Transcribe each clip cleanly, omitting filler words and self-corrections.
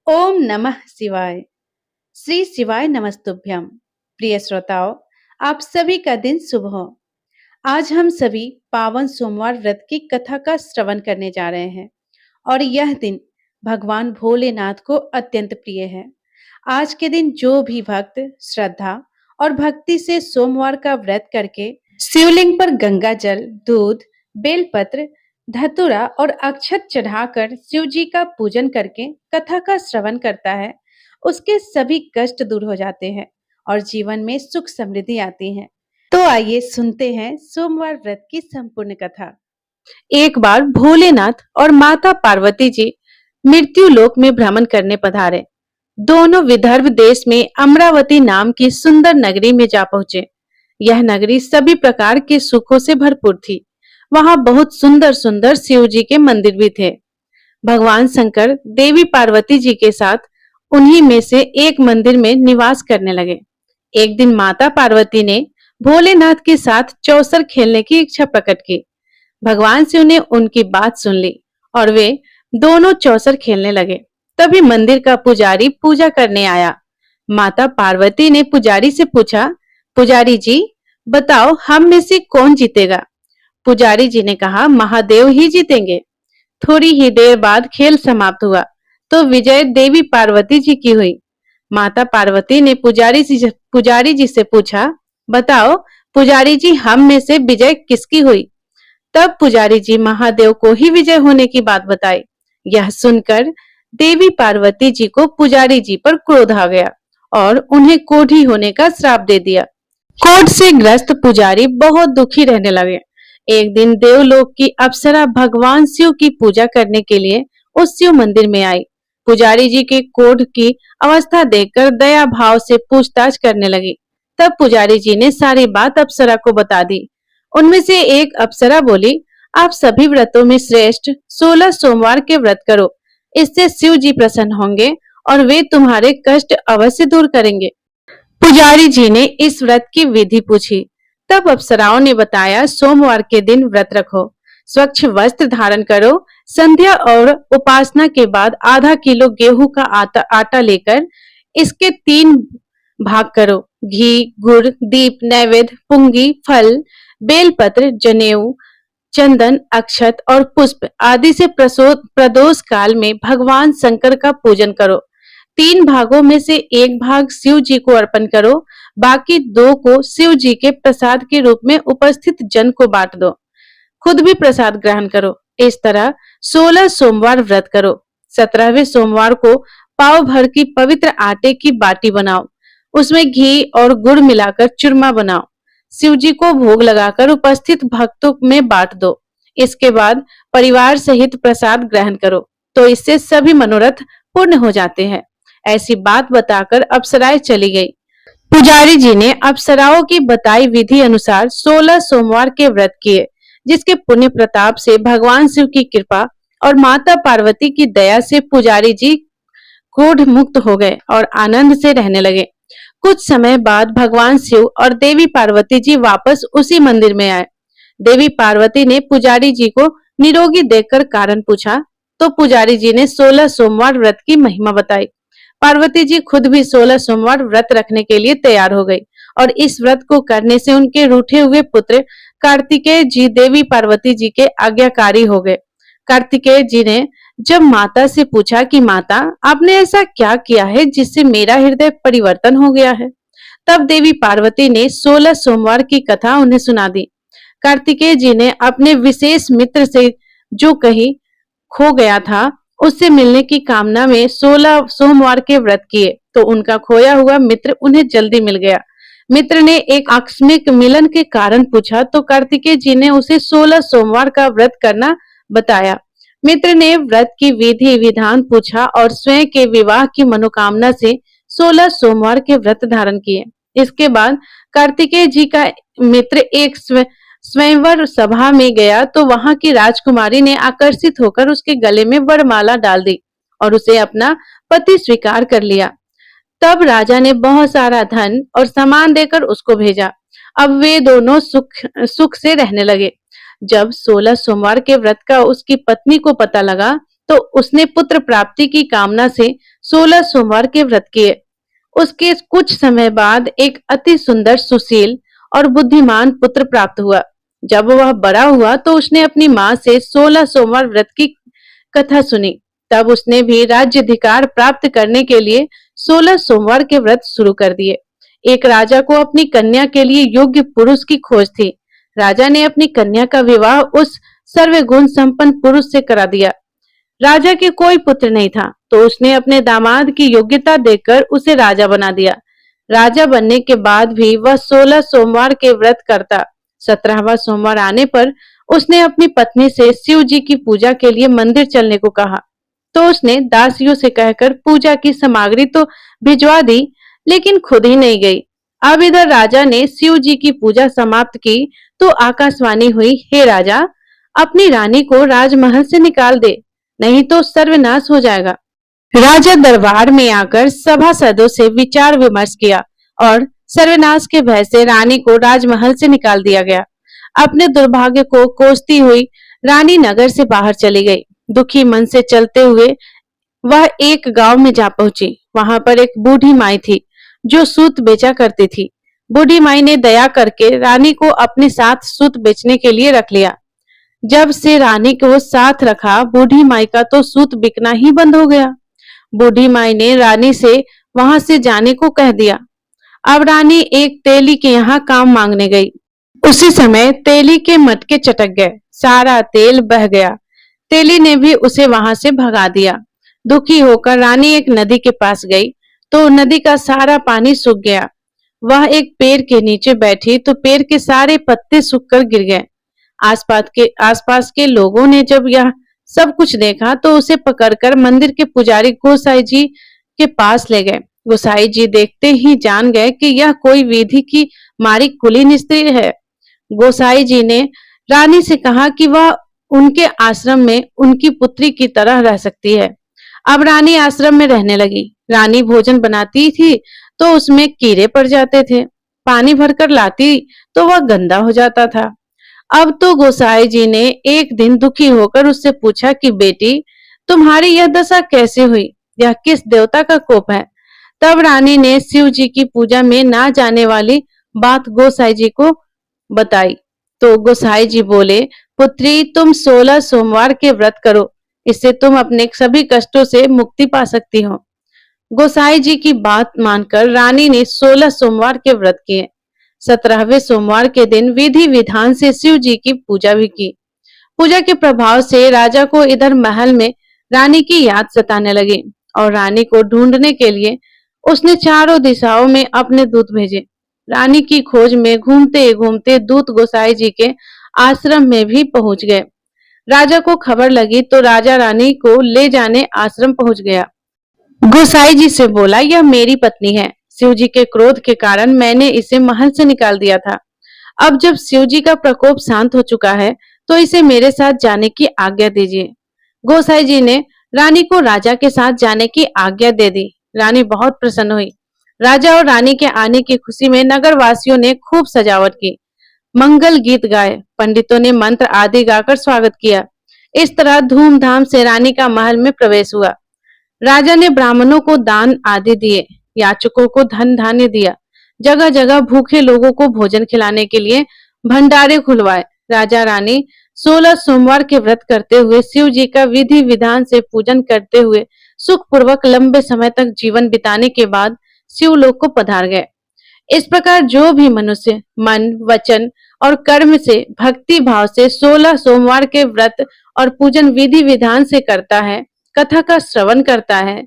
ओम नमः शिवाय। श्री शिवाय नमस्तुभ्यम। प्रिय श्रोताओं, आप सभी का दिन शुभ हो। आज हम सभी पावन सोमवार व्रत की कथा का श्रवण करने जा रहे हैं और यह दिन भगवान भोलेनाथ को अत्यंत प्रिय है। आज के दिन जो भी भक्त श्रद्धा और भक्ति से सोमवार का व्रत करके शिवलिंग पर गंगा जल, दूध, बेलपत्र, धतूरा और अक्षत चढ़ाकर शिव जी का पूजन करके कथा का श्रवण करता है, उसके सभी कष्ट दूर हो जाते हैं और जीवन में सुख समृद्धि आती है। तो आइए सुनते हैं सोमवार व्रत की संपूर्ण कथा। एक बार भोलेनाथ और माता पार्वती जी मृत्यु लोक में भ्रमण करने पधारे। दोनों विदर्भ देश में अमरावती नाम की सुंदर नगरी में जा पहुंचे। यह नगरी सभी प्रकार के सुखों से भरपूर थी। वहां बहुत सुंदर सुंदर शिव जी के मंदिर भी थे। भगवान शंकर देवी पार्वती जी के साथ उन्हीं में से एक मंदिर में निवास करने लगे। एक दिन माता पार्वती ने भोलेनाथ के साथ चौसर खेलने की इच्छा प्रकट की। भगवान शिव ने उनकी बात सुन ली और वे दोनों चौसर खेलने लगे। तभी मंदिर का पुजारी पूजा करने आया। माता पार्वती ने पुजारी से पूछा, पुजारी जी बताओ, हम में से कौन जीतेगा? पुजारी जी ने कहा, महादेव ही जीतेंगे। थोड़ी ही देर बाद खेल समाप्त हुआ तो विजय देवी पार्वती जी की हुई। माता पार्वती ने पुजारी जी से पूछा, बताओ पुजारी जी, हम में से विजय किसकी हुई? तब पुजारी जी महादेव को ही विजय होने की बात बताई। यह सुनकर देवी पार्वती जी को पुजारी जी पर क्रोध आ गया और उन्हें कोढ़ी होने का श्राप दे दिया। कोढ़ से ग्रस्त पुजारी बहुत दुखी रहने लगे। एक दिन देवलोक की अप्सरा भगवान शिव की पूजा करने के लिए उस शिव मंदिर में आई। पुजारी जी के कोढ़ की अवस्था देखकर दया भाव से पूछताछ करने लगी। तब पुजारी जी ने सारी बात अप्सरा को बता दी। उनमें से एक अप्सरा बोली, आप सभी व्रतों में श्रेष्ठ 16 सोमवार के व्रत करो, इससे शिव जी प्रसन्न होंगे और वे तुम्हारे कष्ट अवश्य दूर करेंगे। पुजारी जी ने इस व्रत की विधि पूछी। तब अप्सराओं ने बताया, सोमवार के दिन व्रत रखो, स्वच्छ वस्त्र धारण करो, संध्या और उपासना के बाद आधा किलो गेहूं का आटा लेकर इसके 3 भाग करो। घी, गुड़, दीप, नैवेद्य, पुंगी, फल, बेलपत्र, जनेऊ, चंदन, अक्षत और पुष्प आदि से प्रदोष काल में भगवान शंकर का पूजन करो। 3 भागों में से 1 भाग शिव जी को अर्पण करो, बाकी 2 को शिव जी के प्रसाद के रूप में उपस्थित जन को बांट दो। खुद भी प्रसाद ग्रहण करो। इस तरह 16 सोमवार व्रत करो। 17वें सोमवार को पाव भर की पवित्र आटे की बाटी बनाओ, उसमें घी और गुड़ मिलाकर चूरमा बनाओ, शिव जी को भोग लगाकर उपस्थित भक्तों में बांट दो। इसके बाद परिवार सहित प्रसाद ग्रहण करो, तो इससे सभी मनोरथ पूर्ण हो जाते हैं। ऐसी बात बताकर अप्सराएं चली गई। पुजारी जी ने अप्सराओं की बताई विधि अनुसार 16 सोमवार के व्रत किए, जिसके पुण्य प्रताप से भगवान शिव की कृपा और माता पार्वती की दया से पुजारी जी क्रोध मुक्त हो गए और आनंद से रहने लगे। कुछ समय बाद भगवान शिव और देवी पार्वती जी वापस उसी मंदिर में आए। देवी पार्वती ने पुजारी जी को निरोगी देखकर कारण पूछा, तो पुजारी जी ने 16 सोमवार व्रत की महिमा बताई। पार्वती जी खुद भी 16 सोमवार व्रत रखने के लिए तैयार हो गई और इस व्रत को करने से उनके रूठे हुए पुत्र कार्तिकेय जी देवी पार्वती जी के आज्ञाकारी हो गए। कार्तिकेय जी ने जब माता से पूछा कि माता, आपने ऐसा क्या किया है जिससे मेरा हृदय परिवर्तन हो गया है? तब देवी पार्वती ने 16 सोमवार की कथा उन्हें सुना दी। कार्तिकेय जी ने अपने विशेष मित्र से जो कहीं खो गया था उससे मिलने की कामना में 16 सोमवार के व्रत किए, तो उनका खोया हुआ मित्र उन्हें जल्दी मिल गया। मित्र ने एक आकस्मिक मिलन के कारण पूछा, तो कार्तिकेय जी ने उसे 16 सोमवार का व्रत करना बताया। मित्र ने व्रत की विधि विधान पूछा और स्वयं के विवाह की मनोकामना से 16 सोमवार के व्रत धारण किए। इसके बाद कार्तिकेय जी का मित्र एक स्वयंवर सभा में गया, तो वहां की राजकुमारी ने आकर्षित होकर उसके गले में वरमाला डाल दी और उसे अपना पति स्वीकार कर लिया। तब राजा ने बहुत सारा धन और सामान देकर उसको भेजा। अब वे दोनों सुख से रहने लगे। जब 16 सोमवार के व्रत का उसकी पत्नी को पता लगा, तो उसने पुत्र प्राप्ति की कामना से 16 सोमवार के व्रत किए। उसके कुछ समय बाद एक अति सुंदर, सुशील और बुद्धिमान पुत्र प्राप्त हुआ। जब वह बड़ा हुआ तो उसने अपनी माँ से 16 सोमवार व्रत की कथा सुनी। तब उसने भी राज्याधिकार प्राप्त करने के लिए 16 सोमवार के व्रत शुरू कर दिए। एक राजा को अपनी कन्या के लिए योग्य पुरुष की खोज थी। राजा ने अपनी कन्या का विवाह उस सर्वगुण संपन्न पुरुष से करा दिया। राजा के कोई पुत्र नहीं था, तो उसने अपने दामाद की योग्यता देखकर उसे राजा बना दिया। राजा बनने के बाद भी वह 16 सोमवार के व्रत करता। 17वां सोमवार आने पर उसने अपनी पत्नी से शिव जी की पूजा के लिए मंदिर चलने को कहा। तो उसने दासियों से कहकर पूजा की सामग्री तो भिजवा दी, लेकिन खुद ही नहीं गई। अब इधर राजा ने शिव जी की पूजा समाप्त की तो आकाशवाणी हुई, हे राजा, अपनी रानी को राजमहल से निकाल दे, नहीं तो सर्वनाश हो जाएगा। राजा दरबार में आकर सभासदों से विचार विमर्श किया और सर्वनाश के भय से रानी को राजमहल से निकाल दिया गया। अपने दुर्भाग्य को कोसती हुई रानी नगर से बाहर चली गई। दुखी मन से चलते हुए वह एक गांव में जा पहुंची। वहां पर एक बूढ़ी माई थी जो सूत बेचा करती थी। बूढ़ी माई ने दया करके रानी को अपने साथ सूत बेचने के लिए रख लिया। जब से रानी को साथ रखा, बूढ़ी माई का तो सूत बिकना ही बंद हो गया। बूढ़ी माई ने रानी से वहां से जाने को कह दिया। अब रानी एक तेली के यहाँ काम मांगने गई। उसी समय तेली के मटके चटक गए, सारा तेल बह गया। तेली ने भी उसे वहां से भगा दिया। दुखी होकर रानी एक नदी के पास गई तो नदी का सारा पानी सूख गया। वह एक पेड़ के नीचे बैठी तो पेड़ के सारे पत्ते सूखकर गिर गए। आसपास के लोगों ने जब यह सब कुछ देखा तो उसे पकड़कर मंदिर के पुजारी गोसाई जी के पास ले गए। गोसाई जी देखते ही जान गए कि यह कोई विधि की मारी कुलीन स्त्री है। गोसाई जी ने रानी से कहा कि वह उनके आश्रम में उनकी पुत्री की तरह रह सकती है। अब रानी आश्रम में रहने लगी। रानी भोजन बनाती थी तो उसमें कीड़े पड़ जाते थे। पानी भरकर लाती तो वह गंदा हो जाता था। अब तो गोसाई जी ने एक दिन दुखी होकर उससे पूछा कि बेटी, तुम्हारी यह दशा कैसे हुई? यह किस देवता का कोप है? तब रानी ने शिव जी की पूजा में ना जाने वाली बात गोसाई जी को बताई। तो गोसाई जी बोले, पुत्री, तुम 16 सोमवार के व्रत करो, इससे तुम अपने सभी कष्टों से मुक्ति पा सकती हो। गोसाई जी की बात मानकर रानी ने 16 सोमवार के व्रत किए। 17वें सोमवार के दिन विधि विधान से शिव जी की पूजा भी की। पूजा के प्रभाव से राजा को इधर महल में रानी की याद सताने लगी और रानी को ढूंढने के लिए उसने चारों दिशाओं में अपने दूत भेजे। रानी की खोज में घूमते घूमते दूत गोसाई जी के आश्रम में भी पहुंच गए। राजा को खबर लगी तो राजा रानी को ले जाने आश्रम पहुंच गया। गोसाई जी से बोला, यह मेरी पत्नी है। शिव जी के क्रोध के कारण मैंने इसे महल से निकाल दिया था। अब जब शिव जी का प्रकोप शांत हो चुका है तो इसे मेरे साथ जाने की आज्ञा दीजिए। गोसाई जी ने रानी को राजा के साथ जाने की आज्ञा दे दी। रानी बहुत प्रसन्न हुई। राजा और रानी के आने की खुशी में नगर वासियों ने खूब सजावट की, मंगल गीत गाए, पंडितों ने मंत्र आदि गाकर स्वागत किया। इस तरह धूमधाम से रानी का महल में प्रवेश हुआ। राजा ने ब्राह्मणों को दान आदि दिए, याचकों को धन धान्य दिया, जगह जगह भूखे लोगों को भोजन खिलाने के लिए भंडारे खुलवाए। राजा रानी 16 सोमवार के व्रत करते हुए शिव जी का विधि विधान से पूजन करते हुए सुखपूर्वक लंबे समय तक जीवन बिताने के बाद शिवलोक को पधार गए। इस प्रकार जो भी मनुष्य मन, वचन और कर्म से भक्ति भाव से 16 सोमवार के व्रत और पूजन विधि विधान से करता है, कथा का श्रवण करता है,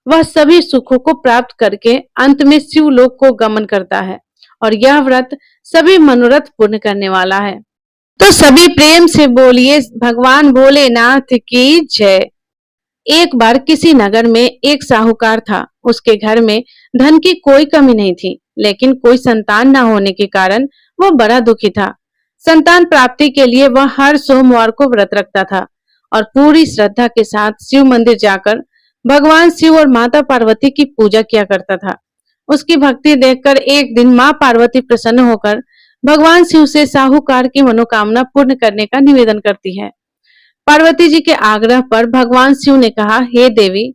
वह सभी सुखों को प्राप्त करके अंत में शिवलोक को गमन करता है और यह व्रत सभी मनोरथ पूर्ण करने वाला है। तो सभी प्रेम से बोलिए, भगवान भोलेनाथ की जय। एक बार किसी नगर में एक साहूकार था। उसके घर में धन की कोई कमी नहीं थी, लेकिन कोई संतान न होने के कारण वह बड़ा दुखी था। संतान प्राप्ति के लिए वह हर सोमवार को व्रत रखता था और पूरी श्रद्धा के साथ शिव मंदिर जाकर भगवान शिव और माता पार्वती की पूजा किया करता था। उसकी भक्ति देखकर एक दिन माँ पार्वती प्रसन्न होकर भगवान शिव से साहूकार की मनोकामना पूर्ण करने का निवेदन करती है। पार्वती जी के आग्रह पर भगवान शिव ने कहा, हे देवी,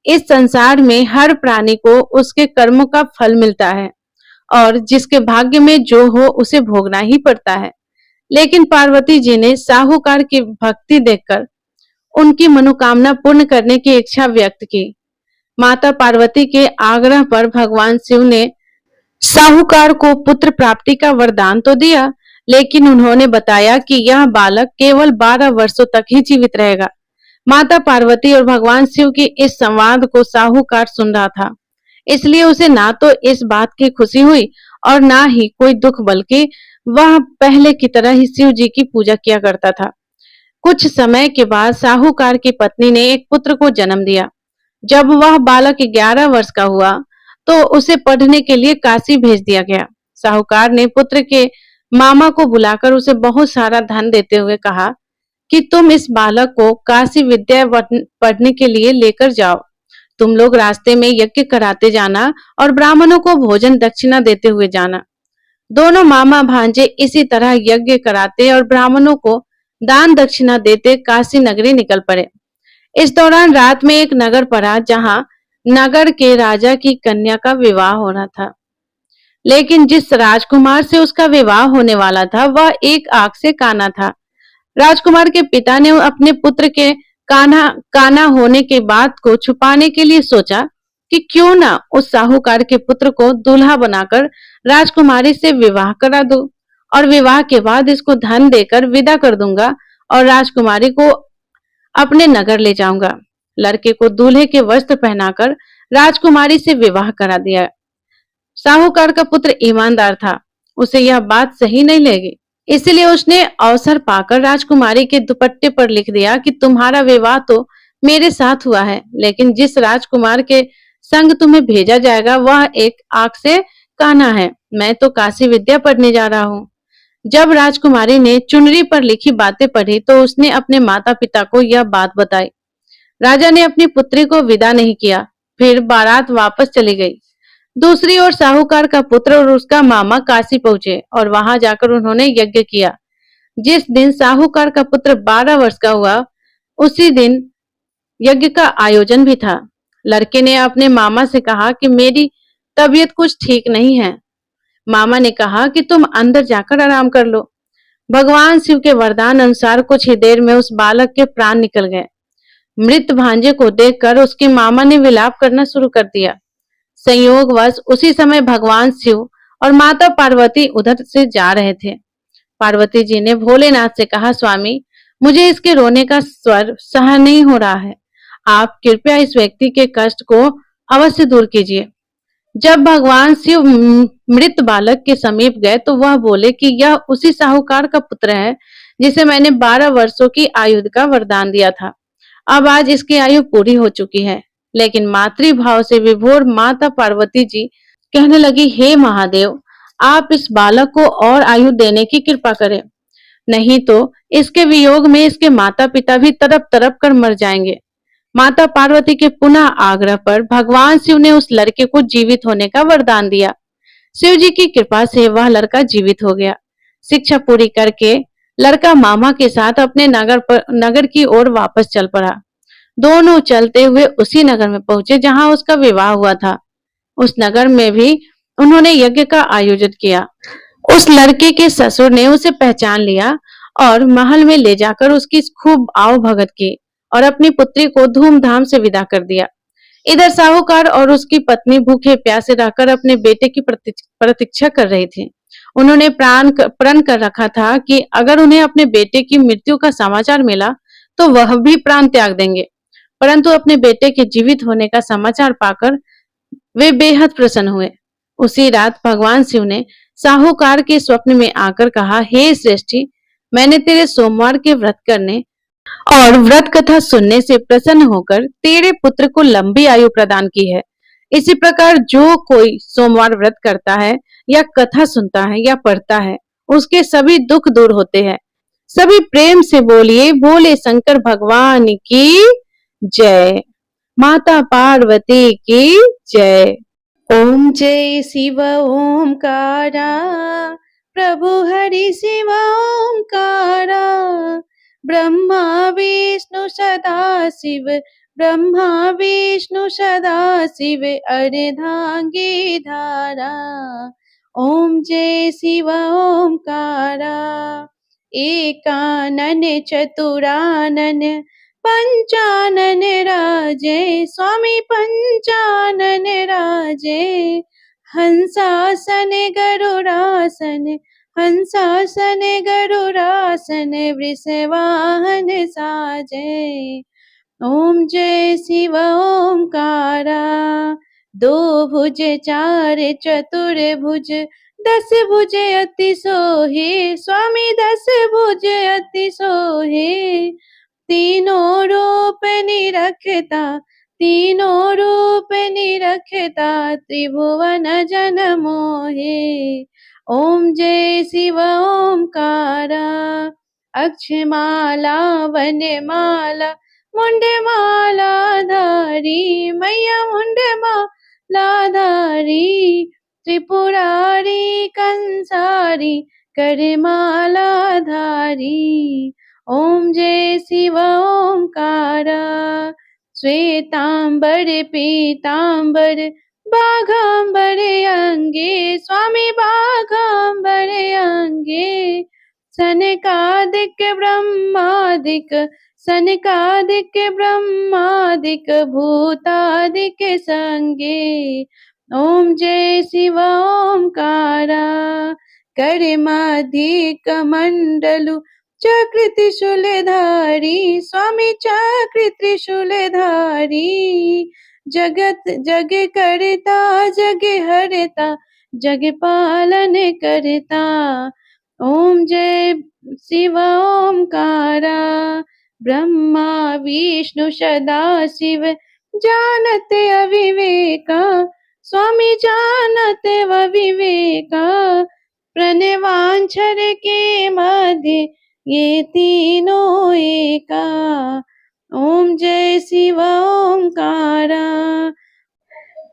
इस संसार में हर प्राणी को उसके कर्मों का फल मिलता है और जिसके भाग्य में जो हो उसे भोगना ही पड़ता है। लेकिन पार्वती जी ने साहूकार की भक्ति देखकर उनकी मनोकामना पूर्ण करने की इच्छा व्यक्त की। माता पार्वती के आग्रह पर भगवान शिव ने साहूकार को पुत्र प्राप्ति का वरदान तो दिया, लेकिन उन्होंने बताया कि यह बालक केवल 12 वर्षों तक ही जीवित रहेगा। माता पार्वती और भगवान शिव की इस संवाद को साहूकार सुन रहा था, इसलिए उसे ना तो इस बात की खुशी हुई और ना ही कोई दुख, बल्कि वह पहले की तरह ही शिव जी की पूजा किया करता था। कुछ समय के बाद साहूकार की पत्नी ने एक पुत्र को जन्म दिया। जब वह बालक 11 वर्ष का हुआ तो उसे पढ़ने के लिए काशी भेज दिया गया। साहूकार ने पुत्र के मामा को बुलाकर उसे बहुत सारा धन देते हुए कहा कि तुम इस बालक को काशी विद्या पढ़ने के लिए लेकर जाओ। तुम लोग रास्ते में यज्ञ कराते जाना और ब्राह्मणों को भोजन दक्षिणा देते हुए जाना। दोनों मामा भांजे इसी तरह यज्ञ कराते और ब्राह्मणों को दान दक्षिणा देते काशी नगरी निकल पड़े। इस दौरान रात में एक नगर पड़ा जहां नगर के राजा की कन्या का विवाह होना था। लेकिन जिस राजकुमार से उसका विवाह होने वाला था वह एक आंख से काना था। राजकुमार के पिता ने अपने पुत्र के काना होने की बात को छुपाने के लिए सोचा कि क्यों ना उस साहूकार के पुत्र को दूल्हा बनाकर राजकुमारी से विवाह करा दो और विवाह के बाद इसको धन देकर विदा कर दूंगा और राजकुमारी को अपने नगर ले जाऊंगा। लड़के को दूल्हे के वस्त्र पहनाकर राजकुमारी से विवाह करा दिया। साहूकार का पुत्र ईमानदार था, उसे यह बात सही नहीं लगी, इसलिए उसने अवसर पाकर राजकुमारी के दुपट्टे पर लिख दिया कि तुम्हारा विवाह तो मेरे साथ हुआ है, लेकिन जिस राजकुमार के संग तुम्हें भेजा जाएगा वह एक आंख से काना है। मैं तो काशी विद्या पढ़ने जा रहा हूँ। जब राजकुमारी ने चुनरी पर लिखी बातें पढ़ी तो उसने अपने माता पिता को यह बात बताई। राजा ने अपनी पुत्री को विदा नहीं किया, फिर बारात वापस चली गई। दूसरी ओर साहूकार का पुत्र और उसका मामा काशी पहुंचे और वहां जाकर उन्होंने यज्ञ किया। जिस दिन साहूकार का पुत्र 12 वर्ष का हुआ उसी दिन यज्ञ का आयोजन भी था। लड़के ने अपने मामा से कहा कि मेरी तबीयत कुछ ठीक नहीं है। मामा ने कहा कि तुम अंदर जाकर आराम कर लो। भगवान शिव के वरदान अनुसार कुछ ही देर में उस बालक के प्राण निकल गए। मृत भांजे को देखकर उसके मामा ने विलाप करना शुरू कर दिया। संयोगवश उसी समय भगवान शिव और माता पार्वती उधर से जा रहे थे। पार्वती जी ने भोलेनाथ से कहा, स्वामी, मुझे इसके रोने का स्वर सहन नहीं हो रहा है। आप कृपया इस व्यक्ति के कष्ट को अवश्य दूर कीजिए। जब भगवान शिव मृत बालक के समीप गए तो वह बोले कि यह उसी साहूकार का पुत्र है जिसे मैंने 12 वर्षों की आयु का वरदान दिया था। अब आज इसकी आयु पूरी हो चुकी है। लेकिन मातृभाव से विभोर माता पार्वती जी कहने लगी, हे महादेव, आप इस बालक को और आयु देने की कृपा करें, नहीं तो इसके वियोग में इसके माता पिता भी तड़प तड़प कर मर जाएंगे। माता पार्वती के पुनः आग्रह पर भगवान शिव ने उस लड़के को जीवित होने का वरदान दिया। शिव जी की कृपा से वह लड़का जीवित हो गया। शिक्षा पूरी करके लड़का मामा के साथ अपने नगर की ओर वापस चल पड़ा। दोनों चलते हुए उसी नगर में पहुंचे जहां उसका विवाह हुआ था। उस नगर में भी उन्होंने यज्ञ का आयोजन किया। उस लड़के के ससुर ने उसे पहचान लिया और महल में ले जाकर उसकी खूब आओ भगत की और अपनी पुत्री को धूमधाम से विदा कर दिया। इधर साहूकार और उसकी पत्नी भूखे प्यासे रहकर अपने बेटे की प्रतीक्षा कर रही थी। उन्होंने प्रण कर रखा था कि अगर उन्हें अपने बेटे की मृत्यु का समाचार मिला तो वह भी प्राण त्याग देंगे। परंतु अपने बेटे के जीवित होने का समाचार पाकर वे बेहद प्रसन्न हुए। उसी रात भगवान शिव ने साहूकार के स्वप्न में आकर कहा, हे श्रेष्ठी, मैंने तेरे सोमवार के व्रत करने और व्रत कथा सुनने से प्रसन्न होकर तेरे पुत्र को लंबी आयु प्रदान की है। इसी प्रकार जो कोई सोमवार व्रत करता है या कथा सुनता है या पढ़ता है उसके सभी दुख दूर होते हैं। सभी प्रेम से बोलिए, बोले शंकर भगवान की जय, माता पार्वती की जय। ओम जय शिव ओमकारा, प्रभु हरि शिव ओमकारा, ब्रह्मा विष्णु सदाशिव, ब्रह्मा विष्णु सदाशिव अर्धांगी धारा। ओम जय शिव ओंकारा। एकानन चतुरानन पंचानन राजे, स्वामी पंचानन राजे। हंसासन गरुड़ासन, हंसासन गरुड़ासन वृषवाहन साजे। ओम जय शिव ओंकारा। दो भुज चार चतुर्भुज, दस भुज अति सोहे, स्वामी दस भुज अति सोहे। तीनों रूप निरखता, तीनों रूप निरखता त्रिभुवन जन मोहे। ओम जय शिव ओंकारा। अक्षमाला वनमाला मुंडमाला धारी, मैया मुंडमाला धारी। त्रिपुरारी कंसारी करमाला धारी। ओम जय शिव ओंकारा। श्वेतांबर पीतांबर बाघांबर अंगे, स्वामी बाघांबर अंगे। सनकादिक ब्रह्मादिक, सनकादिक ब्रह्मादिक भूतादिक संगे। ओम जय शिव ओंकारा। कर्माधिक मंडलु चक्र त्रिशूलधारी, स्वामी चक्र त्रिशूलधारी। जगत जग करता जग हरता, जग पालन करता। ओम जय शिव ओंकारा। ब्रह्मा विष्णु सदाशिव जानत अविवेका, स्वामी जानत अविवेका। प्रणवांछर के मध्य ये तीनों एका। ओम जय शिव ओंकारा।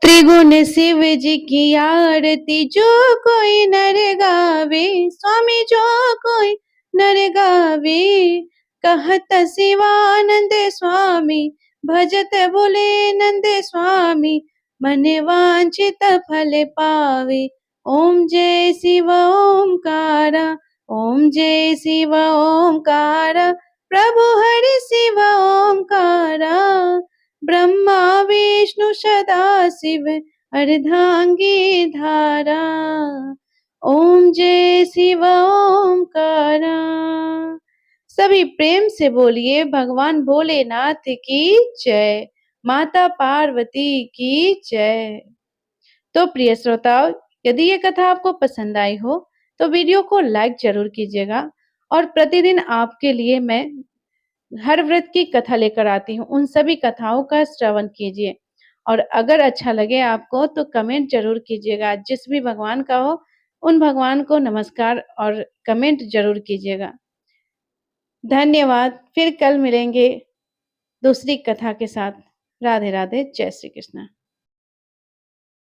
त्रिगुण शिव जी की आरती जो कोई नर गावे, स्वामी जो कोई नर गावे। कहत शिवानंद स्वामी, भजत भोले नंद स्वामी, मन वांछित फल पावे। ओम जय शिव ओंकारा। ओम जय शिव ओंकारा। प्रभु हरि शिव ओंकारा। ब्रह्मा विष्णु सदाशिव अर्धांगी धारा। ओम जय शिव ओंकारा। सभी प्रेम से बोलिए भगवान भोलेनाथ की जय, माता पार्वती की जय। तो प्रिय श्रोताओं, यदि ये कथा आपको पसंद आई हो तो वीडियो को लाइक जरूर कीजिएगा। और प्रतिदिन आपके लिए मैं हर व्रत की कथा लेकर आती हूँ, उन सभी कथाओं का श्रवण कीजिए। और अगर अच्छा लगे आपको तो कमेंट जरूर कीजिएगा। जिस भी भगवान का हो उन भगवान को नमस्कार और कमेंट जरूर कीजिएगा। धन्यवाद। फिर कल मिलेंगे दूसरी कथा के साथ। राधे राधे। जय श्री कृष्ण।